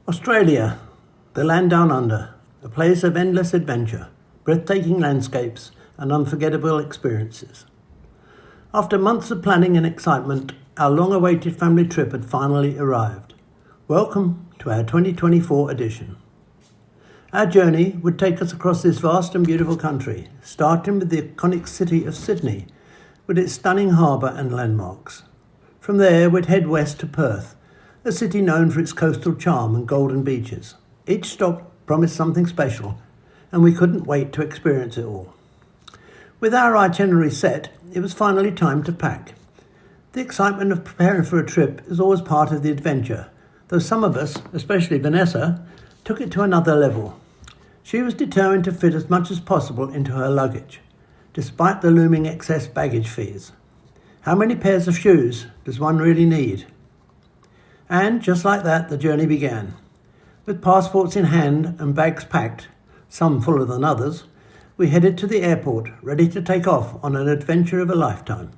Australia, the land down under, a place of endless adventure, breathtaking landscapes and unforgettable experiences. After months of planning and excitement, our long-awaited family trip had finally arrived. Welcome to our 2024 edition. Our journey would take us across this vast and beautiful country, starting with the iconic city of Sydney, with its stunning harbour and landmarks. From there, we'd head west to Perth, a city known for its coastal charm and golden beaches. Each stop promised something special, and we couldn't wait to experience it all. With our itinerary set, it was finally time to pack. The excitement of preparing for a trip is always part of the adventure, though some of us, especially Vanessa, took it to another level. She was determined to fit as much as possible into her luggage, despite the looming excess baggage fees. How many pairs of shoes does one really need? And just like that, the journey began. With passports in hand and bags packed, some fuller than others, we headed to the airport, ready to take off on an adventure of a lifetime.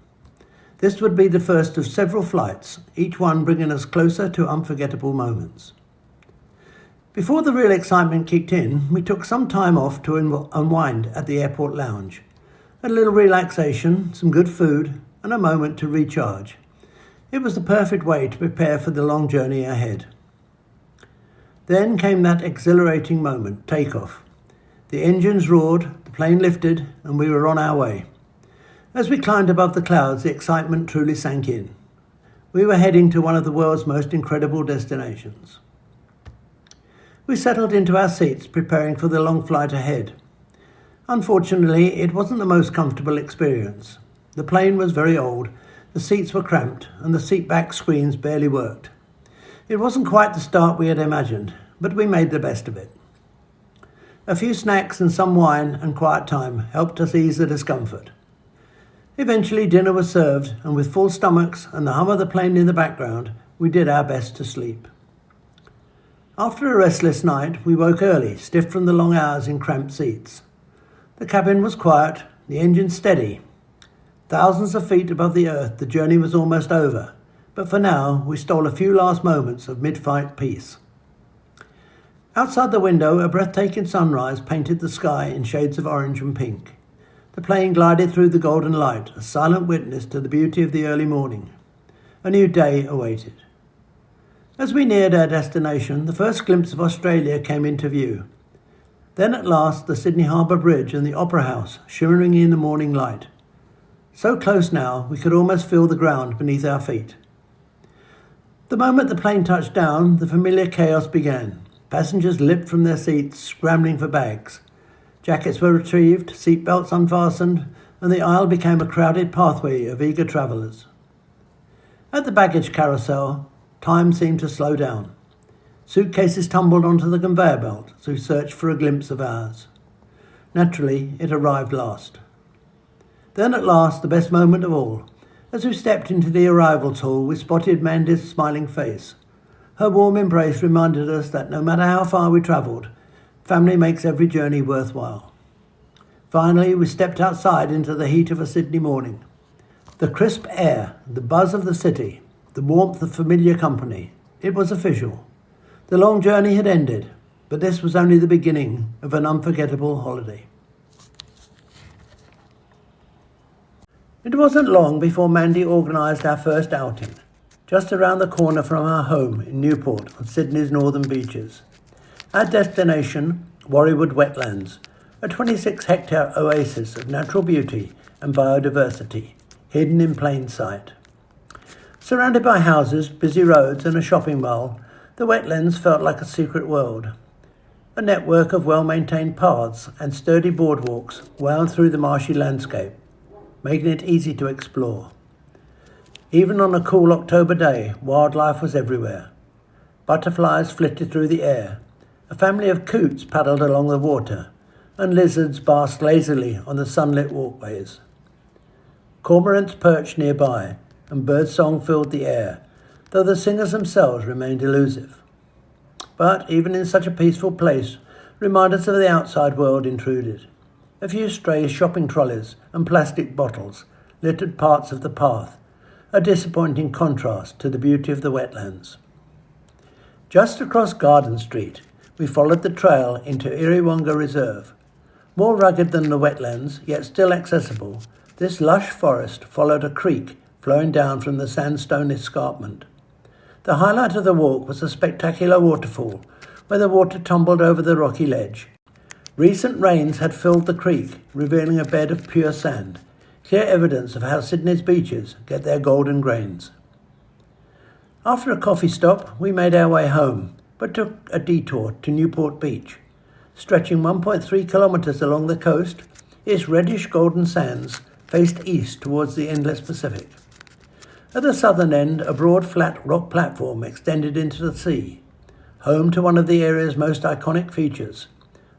This would be the first of several flights, each one bringing us closer to unforgettable moments. Before the real excitement kicked in, we took some time off to unwind at the airport lounge. A little relaxation, some good food, and a moment to recharge. It was the perfect way to prepare for the long journey ahead. Then came that exhilarating moment, takeoff. The engines roared, the plane lifted, and we were on our way. As we climbed above the clouds, the excitement truly sank in. We were heading to one of the world's most incredible destinations. We settled into our seats, preparing for the long flight ahead. Unfortunately, it wasn't the most comfortable experience. The plane was very old, the seats were cramped, and the seat back screens barely worked. It wasn't quite the start we had imagined, but we made the best of it. A few snacks and some wine and quiet time helped us ease the discomfort. Eventually dinner was served, and with full stomachs and the hum of the plane in the background, we did our best to sleep. After a restless night, we woke early, stiff from the long hours in cramped seats. The cabin was quiet, the engine steady. Thousands of feet above the earth, the journey was almost over, but for now, we stole a few last moments of mid-flight peace. Outside the window, a breathtaking sunrise painted the sky in shades of orange and pink. The plane glided through the golden light, a silent witness to the beauty of the early morning. A new day awaited. As we neared our destination, the first glimpse of Australia came into view. Then at last, the Sydney Harbour Bridge and the Opera House shimmering in the morning light. So close now, we could almost feel the ground beneath our feet. The moment the plane touched down, the familiar chaos began. Passengers leapt from their seats, scrambling for bags. Jackets were retrieved, seatbelts unfastened, and the aisle became a crowded pathway of eager travellers. At the baggage carousel, time seemed to slow down. Suitcases tumbled onto the conveyor belt as we searched for a glimpse of ours. Naturally, it arrived last. Then at last, the best moment of all. As we stepped into the arrivals hall, we spotted Mandy's smiling face. Her warm embrace reminded us that no matter how far we travelled, family makes every journey worthwhile. Finally, we stepped outside into the heat of a Sydney morning. The crisp air, the buzz of the city, the warmth of familiar company. It was official. The long journey had ended, but this was only the beginning of an unforgettable holiday. It wasn't long before Mandy organised our first outing, just around the corner from our home in Newport on Sydney's northern beaches. Our destination, Warriewood Wetlands, a 26-hectare oasis of natural beauty and biodiversity, hidden in plain sight. Surrounded by houses, busy roads and a shopping mall, the wetlands felt like a secret world. A network of well-maintained paths and sturdy boardwalks wound through the marshy landscape, making it easy to explore. Even on a cool October day, wildlife was everywhere. Butterflies flitted through the air, a family of coots paddled along the water, and lizards basked lazily on the sunlit walkways. Cormorants perched nearby, and birdsong filled the air, though the singers themselves remained elusive. But even in such a peaceful place, reminders of the outside world intruded. A few stray shopping trolleys and plastic bottles littered parts of the path, a disappointing contrast to the beauty of the wetlands. Just across Garden Street, we followed the trail into Iriwonga Reserve. More rugged than the wetlands, yet still accessible, this lush forest followed a creek flowing down from the sandstone escarpment. The highlight of the walk was a spectacular waterfall, where the water tumbled over the rocky ledge. Recent rains had filled the creek, revealing a bed of pure sand, clear evidence of how Sydney's beaches get their golden grains. After a coffee stop, we made our way home, but took a detour to Newport Beach. Stretching 1.3 kilometres along the coast, its reddish golden sands faced east towards the endless Pacific. At the southern end, a broad flat rock platform extended into the sea, home to one of the area's most iconic features,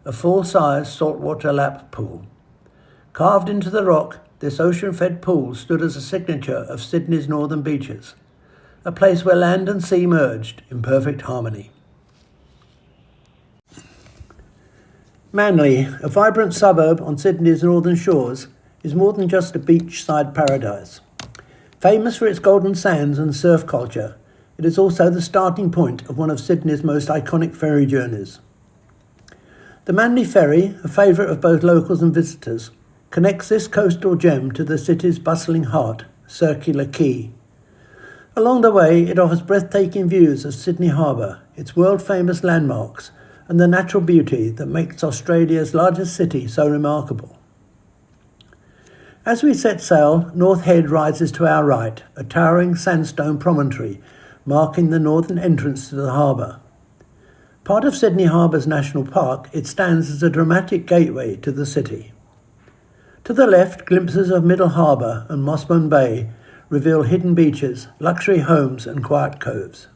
a full-size saltwater lap pool. Carved into the rock, this ocean-fed pool stood as a signature of Sydney's northern beaches, a place where land and sea merged in perfect harmony. Manly, a vibrant suburb on Sydney's northern shores, is more than just a beachside paradise. Famous for its golden sands and surf culture, it is also the starting point of one of Sydney's most iconic ferry journeys. The Manly Ferry, a favourite of both locals and visitors, connects this coastal gem to the city's bustling heart, Circular Quay. Along the way, it offers breathtaking views of Sydney Harbour, its world-famous landmarks, and the natural beauty that makes Australia's largest city so remarkable. As we set sail, North Head rises to our right, a towering sandstone promontory marking the northern entrance to the harbour. Part of Sydney Harbour's National Park, it stands as a dramatic gateway to the city. To the left, glimpses of Middle Harbour and Mossman Bay reveal hidden beaches, luxury homes and quiet coves.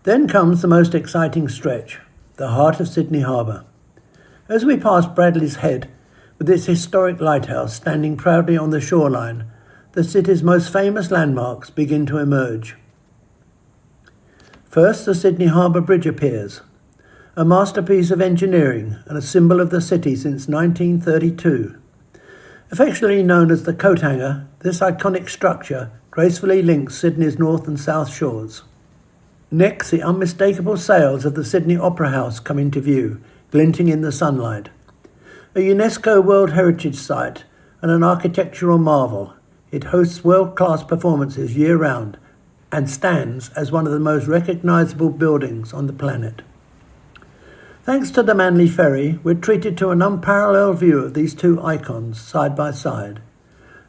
Then comes the most exciting stretch, the heart of Sydney Harbour. As we pass Bradley's Head, with its historic lighthouse standing proudly on the shoreline, the city's most famous landmarks begin to emerge. First, the Sydney Harbour Bridge appears, a masterpiece of engineering and a symbol of the city since 1932. Affectionately known as the Coat Hanger, this iconic structure gracefully links Sydney's north and south shores. Next, the unmistakable sails of the Sydney Opera House come into view, glinting in the sunlight. A UNESCO World Heritage Site and an architectural marvel, it hosts world-class performances year-round and stands as one of the most recognisable buildings on the planet. Thanks to the Manly Ferry, we're treated to an unparalleled view of these two icons side by side,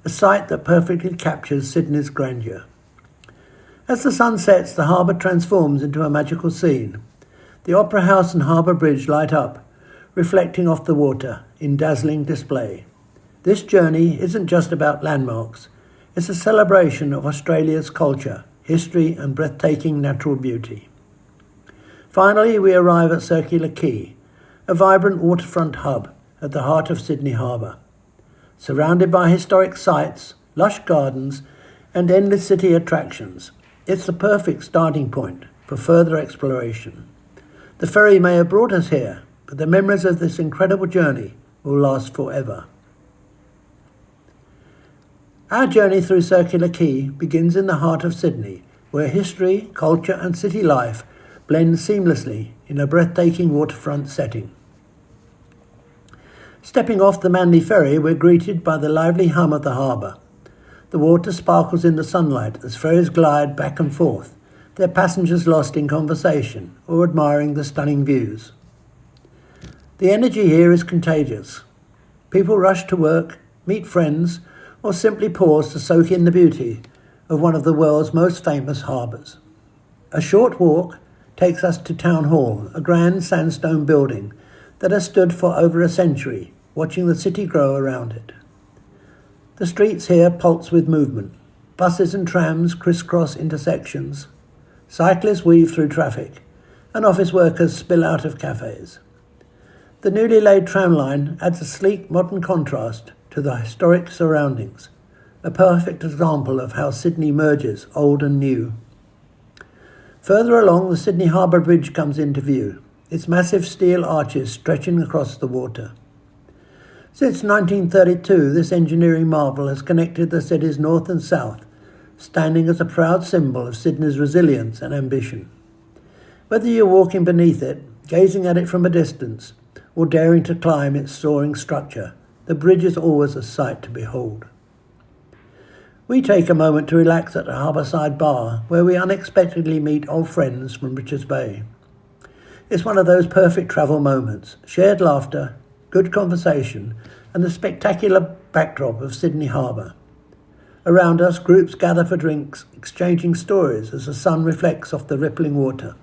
a sight that perfectly captures Sydney's grandeur. As the sun sets, the harbour transforms into a magical scene. The Opera House and Harbour Bridge light up, reflecting off the water in dazzling display. This journey isn't just about landmarks, it's a celebration of Australia's culture, history and breathtaking natural beauty. Finally, we arrive at Circular Quay, a vibrant waterfront hub at the heart of Sydney Harbour. Surrounded by historic sites, lush gardens and endless city attractions, it's the perfect starting point for further exploration. The ferry may have brought us here, but the memories of this incredible journey will last forever. Our journey through Circular Quay begins in the heart of Sydney, where history, culture and city life blend seamlessly in a breathtaking waterfront setting. Stepping off the Manly Ferry, we're greeted by the lively hum of the harbour. The water sparkles in the sunlight as ferries glide back and forth, their passengers lost in conversation or admiring the stunning views. The energy here is contagious. People rush to work, meet friends, or simply pause to soak in the beauty of one of the world's most famous harbours. A short walk takes us to Town Hall, a grand sandstone building that has stood for over a century, watching the city grow around it. The streets here pulse with movement. Buses and trams crisscross intersections. Cyclists weave through traffic, and office workers spill out of cafes. The newly laid tram line adds a sleek modern contrast to the historic surroundings, a perfect example of how Sydney merges old and new. Further along, the Sydney Harbour Bridge comes into view, its massive steel arches stretching across the water. Since 1932, this engineering marvel has connected the city's north and south, standing as a proud symbol of Sydney's resilience and ambition. Whether you're walking beneath it, gazing at it from a distance, or daring to climb its soaring structure, the bridge is always a sight to behold. We take a moment to relax at a harbourside bar where we unexpectedly meet old friends from Richards Bay. It's one of those perfect travel moments, shared laughter, good conversation, and the spectacular backdrop of Sydney Harbour. Around us, groups gather for drinks, exchanging stories as the sun reflects off the rippling water.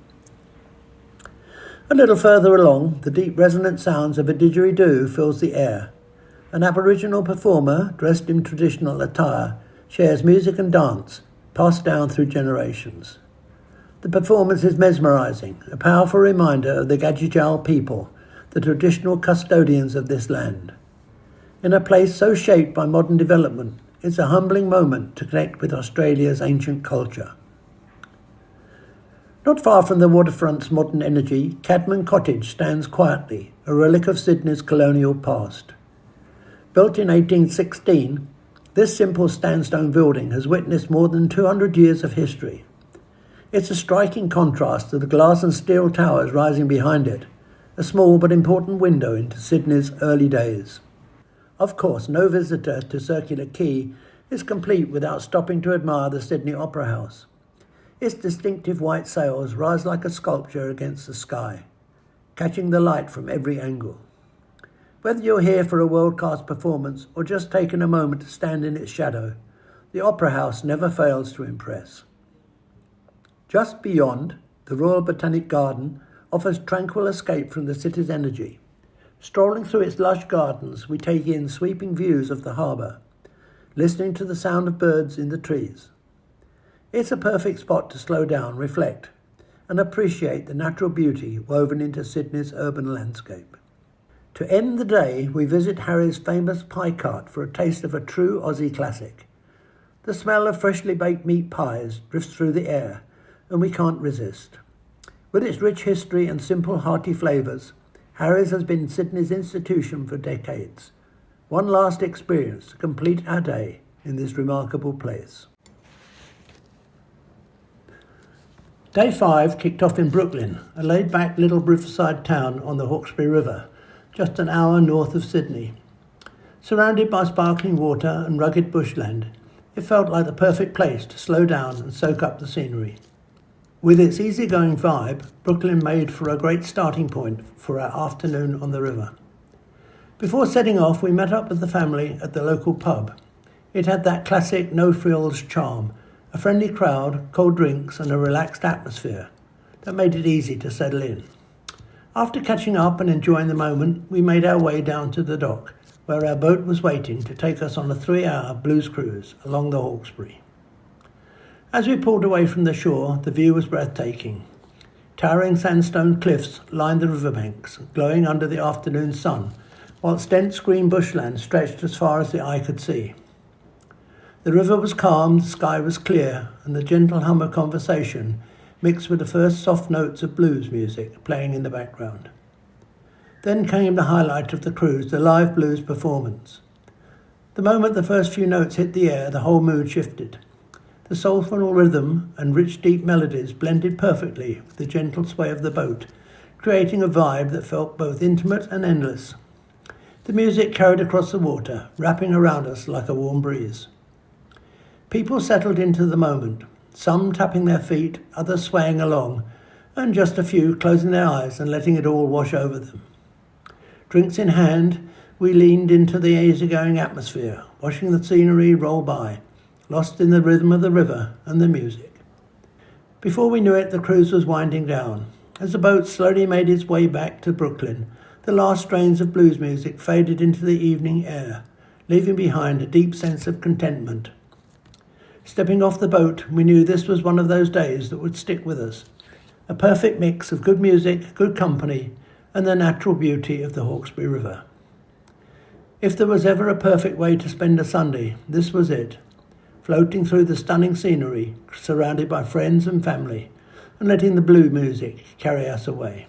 A little further along, the deep resonant sounds of a didgeridoo fills the air. An Aboriginal performer, dressed in traditional attire, shares music and dance, passed down through generations. The performance is mesmerising, a powerful reminder of the Gadjijal people, the traditional custodians of this land. In a place so shaped by modern development, it's a humbling moment to connect with Australia's ancient culture. Not far from the waterfront's modern energy, Cadman Cottage stands quietly, a relic of Sydney's colonial past. Built in 1816, this simple sandstone building has witnessed more than 200 years of history. It's a striking contrast to the glass and steel towers rising behind it, a small but important window into Sydney's early days. Of course, no visitor to Circular Quay is complete without stopping to admire the Sydney Opera House. Its distinctive white sails rise like a sculpture against the sky, catching the light from every angle. Whether you're here for a world-class performance or just taking a moment to stand in its shadow, the Opera House never fails to impress. Just beyond, the Royal Botanic Garden offers tranquil escape from the city's energy. Strolling through its lush gardens, we take in sweeping views of the harbour, listening to the sound of birds in the trees. It's a perfect spot to slow down, reflect, and appreciate the natural beauty woven into Sydney's urban landscape. To end the day, we visit Harry's famous pie cart for a taste of a true Aussie classic. The smell of freshly baked meat pies drifts through the air, and we can't resist. With its rich history and simple, hearty flavours, Harry's has been Sydney's institution for decades. One last experience to complete our day in this remarkable place. Day 5 kicked off in Brooklyn, a laid-back little riverside town on the Hawkesbury River, just an hour north of Sydney. Surrounded by sparkling water and rugged bushland, it felt like the perfect place to slow down and soak up the scenery. With its easygoing vibe, Brooklyn made for a great starting point for our afternoon on the river. Before setting off, we met up with the family at the local pub. It had that classic no-frills charm, a friendly crowd, cold drinks and a relaxed atmosphere that made it easy to settle in. After catching up and enjoying the moment, we made our way down to the dock, where our boat was waiting to take us on a 3-hour blues cruise along the Hawkesbury. As we pulled away from the shore, the view was breathtaking. Towering sandstone cliffs lined the riverbanks, glowing under the afternoon sun, whilst dense green bushland stretched as far as the eye could see. The river was calm, the sky was clear, and the gentle hum of conversation mixed with the first soft notes of blues music playing in the background. Then came the highlight of the cruise, the live blues performance. The moment the first few notes hit the air, the whole mood shifted. The soulful rhythm and rich deep melodies blended perfectly with the gentle sway of the boat, creating a vibe that felt both intimate and endless. The music carried across the water, wrapping around us like a warm breeze. People settled into the moment, some tapping their feet, others swaying along, and just a few closing their eyes and letting it all wash over them. Drinks in hand, we leaned into the easygoing atmosphere, watching the scenery roll by, lost in the rhythm of the river and the music. Before we knew it, the cruise was winding down. As the boat slowly made its way back to Brooklyn, the last strains of blues music faded into the evening air, leaving behind a deep sense of contentment. Stepping off the boat, we knew this was one of those days that would stick with us. A perfect mix of good music, good company, and the natural beauty of the Hawkesbury River. If there was ever a perfect way to spend a Sunday, this was it. Floating through the stunning scenery, surrounded by friends and family, and letting the blue music carry us away.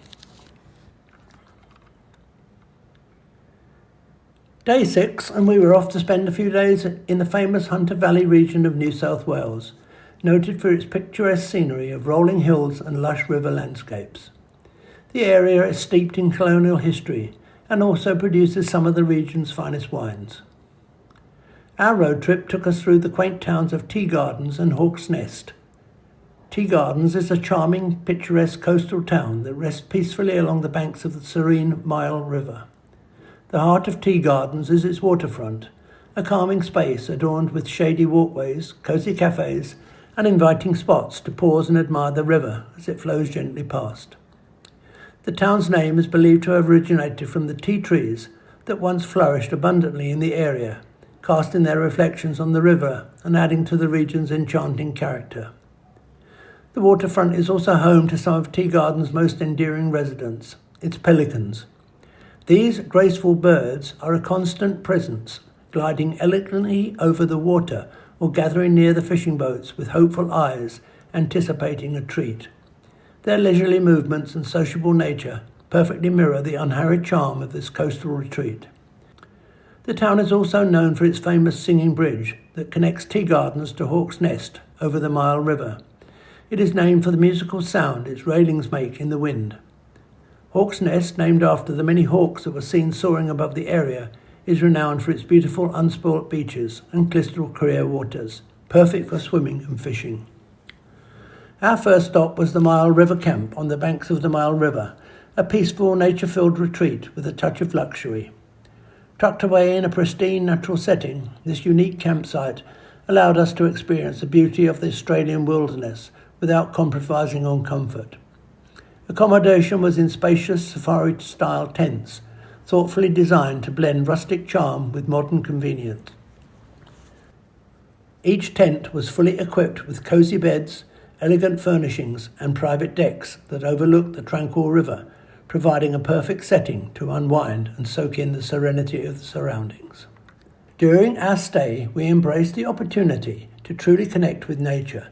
Day 6, and we were off to spend a few days in the famous Hunter Valley region of New South Wales, noted for its picturesque scenery of rolling hills and lush river landscapes. The area is steeped in colonial history and also produces some of the region's finest wines. Our road trip took us through the quaint towns of Tea Gardens and Hawk's Nest. Tea Gardens is a charming, picturesque coastal town that rests peacefully along the banks of the serene Mile River. The heart of Tea Gardens is its waterfront, a calming space adorned with shady walkways, cosy cafes, and inviting spots to pause and admire the river as it flows gently past. The town's name is believed to have originated from the tea trees that once flourished abundantly in the area, casting their reflections on the river and adding to the region's enchanting character. The waterfront is also home to some of Tea Garden's most endearing residents, its pelicans. These graceful birds are a constant presence, gliding elegantly over the water or gathering near the fishing boats with hopeful eyes, anticipating a treat. Their leisurely movements and sociable nature perfectly mirror the unhurried charm of this coastal retreat. The town is also known for its famous singing bridge that connects Tea Gardens to Hawk's Nest over the Mile River. It is named for the musical sound its railings make in the wind. Hawk's Nest, named after the many hawks that were seen soaring above the area, is renowned for its beautiful unspoilt beaches and crystal clear waters, perfect for swimming and fishing. Our first stop was the Mile River Camp on the banks of the Mile River, a peaceful, nature-filled retreat with a touch of luxury. Tucked away in a pristine natural setting, this unique campsite allowed us to experience the beauty of the Australian wilderness without compromising on comfort. Accommodation was in spacious safari-style tents, thoughtfully designed to blend rustic charm with modern convenience. Each tent was fully equipped with cosy beds, elegant furnishings, and private decks that overlooked the tranquil river, providing a perfect setting to unwind and soak in the serenity of the surroundings. During our stay, we embraced the opportunity to truly connect with nature.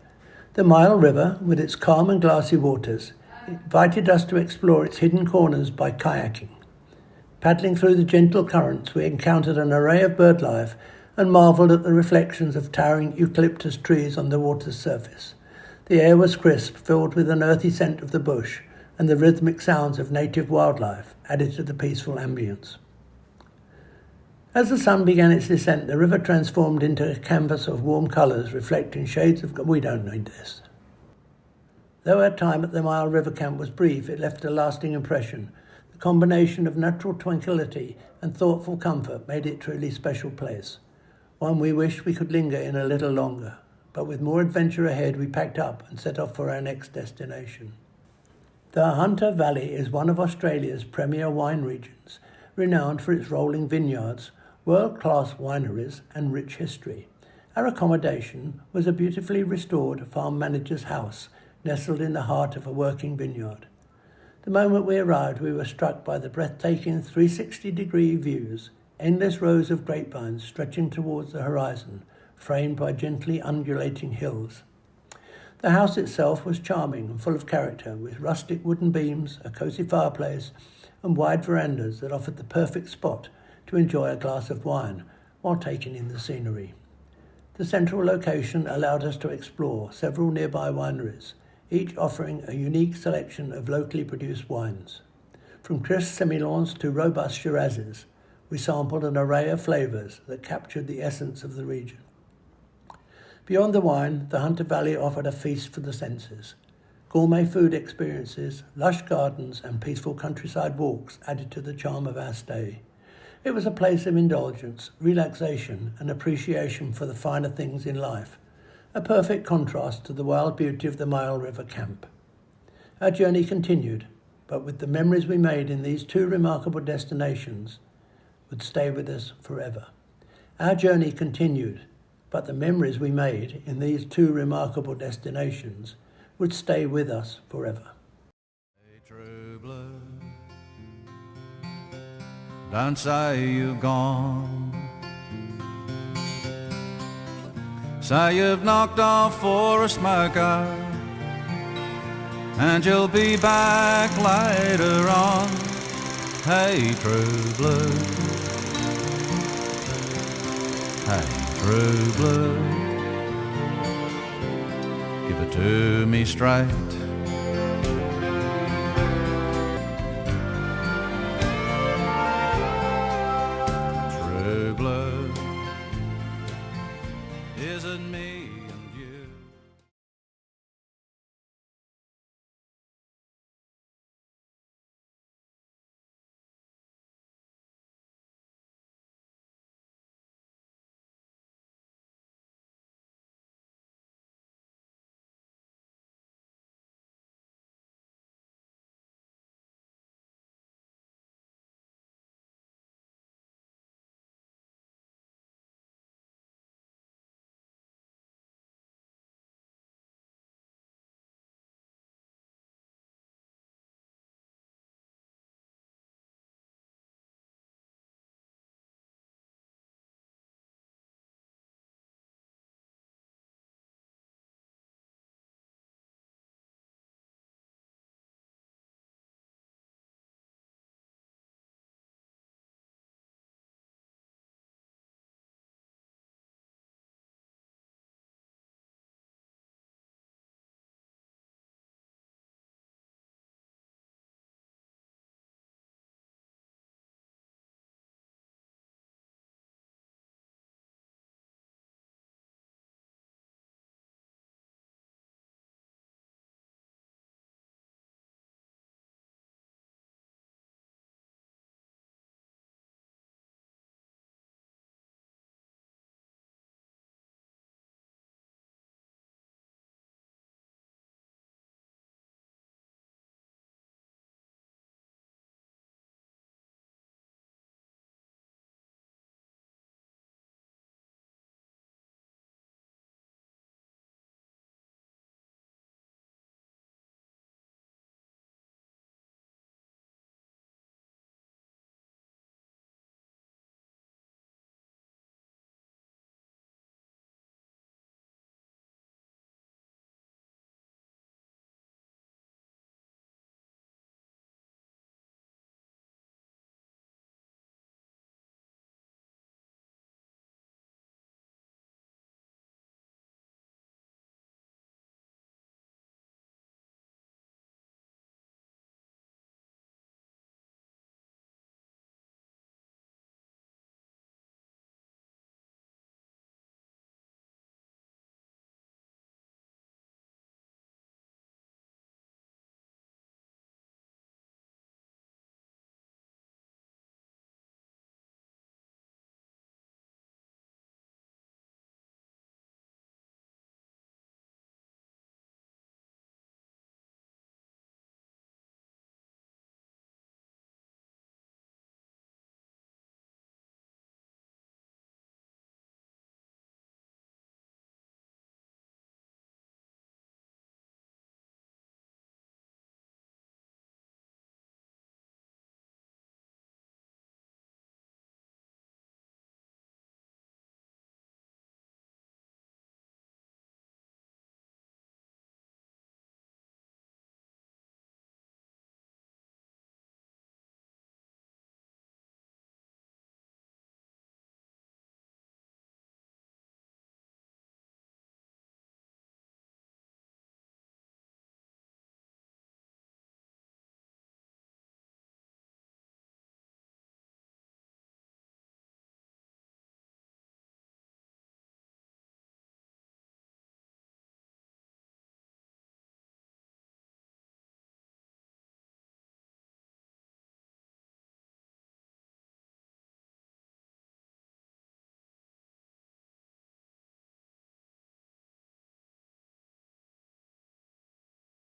The Mile River, with its calm and glassy waters, invited us to explore its hidden corners by kayaking. Paddling through the gentle currents, we encountered an array of bird life and marvelled at the reflections of towering eucalyptus trees on the water's surface. The air was crisp, filled with an earthy scent of the bush, and the rhythmic sounds of native wildlife added to the peaceful ambience. As the sun began its descent, the river transformed into a canvas of warm colours reflecting shades of... We don't need this. Though our time at the Mile River Camp was brief, it left a lasting impression. The combination of natural tranquility and thoughtful comfort made it a truly special place, one we wish we could linger in a little longer. But with more adventure ahead, we packed up and set off for our next destination. The Hunter Valley is one of Australia's premier wine regions, renowned for its rolling vineyards, world-class wineries, and rich history. Our accommodation was a beautifully restored farm manager's house, nestled in the heart of a working vineyard. The moment we arrived, we were struck by the breathtaking 360-degree views, endless rows of grapevines stretching towards the horizon, framed by gently undulating hills. The house itself was charming and full of character, with rustic wooden beams, a cosy fireplace, and wide verandas that offered the perfect spot to enjoy a glass of wine while taking in the scenery. The central location allowed us to explore several nearby wineries, each offering a unique selection of locally produced wines. From crisp Semillons to robust Shirazes, we sampled an array of flavours that captured the essence of the region. Beyond the wine, the Hunter Valley offered a feast for the senses. Gourmet food experiences, lush gardens, and peaceful countryside walks added to the charm of our stay. It was a place of indulgence, relaxation, and appreciation for the finer things in life, a perfect contrast to the wild beauty of the Mile River Camp. Our journey continued, but with the memories we made in these two remarkable destinations would stay with us forever. Our journey continued, but the memories we made in these two remarkable destinations would stay with us forever. Hey, true blue, don't say you've gone. Say you've knocked off for a smoker, and you'll be back later on. Hey, true blue, hey, true blue, Give it to me straight.